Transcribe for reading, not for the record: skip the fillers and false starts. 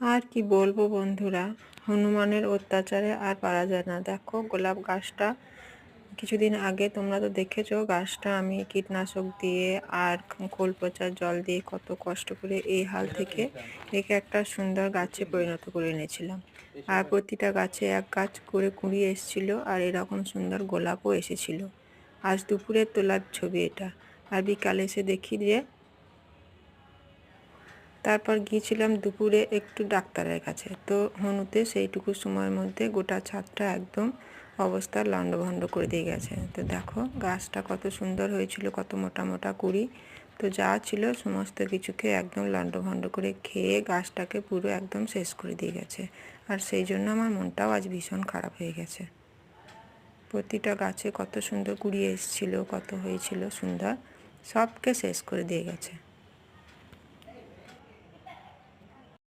আর কি বলবো বন্ধুরা, হনুমানের অত্যাচারে আর পারা যায় না। দেখো গোলাপ গাছটা কিছুদিন আগে তোমরা তো দেখেছো, গাছটা আমি কীটনাশক দিয়ে আর খোল পচার জল দিয়ে কত কষ্ট করে এই হাল থেকে একে একটা সুন্দর গাছে পরিণত করে এনেছিলাম। আর প্রতিটা গাছে এক গাছ করে কুঁড়ি এসেছিল, আর এরকম সুন্দর গোলাপও এসেছিল। আজ দুপুরের তোলার ছবি এটা। আর বিকালে এসে দেখি যে, তারপর গিয়েছিলাম দুপুরে একটু ডাক্তারের কাছে। তো হনুতে সেইটুকু সময়ের মধ্যে গোটা ছাদটা একদম অবস্থা লণ্ডভণ্ড করে দিয়ে গেছে। তো দেখো গাছটা কত সুন্দর হয়েছিল, কত মোটা মোটা কুঁড়ি। তো যা ছিল সমস্ত কিছুকে একদম লণ্ডভণ্ড করে খেয়ে গাছটাকে পুরো একদম শেষ করে দিয়ে গেছে। আর সেই জন্য আমার মনটাও আজ ভীষণ খারাপ হয়ে গেছে। প্রতিটা গাছে কত সুন্দর কুঁড়ি এসেছিলো, কত হয়েছিল সুন্দর, সবকে শেষ করে দিয়ে গেছে।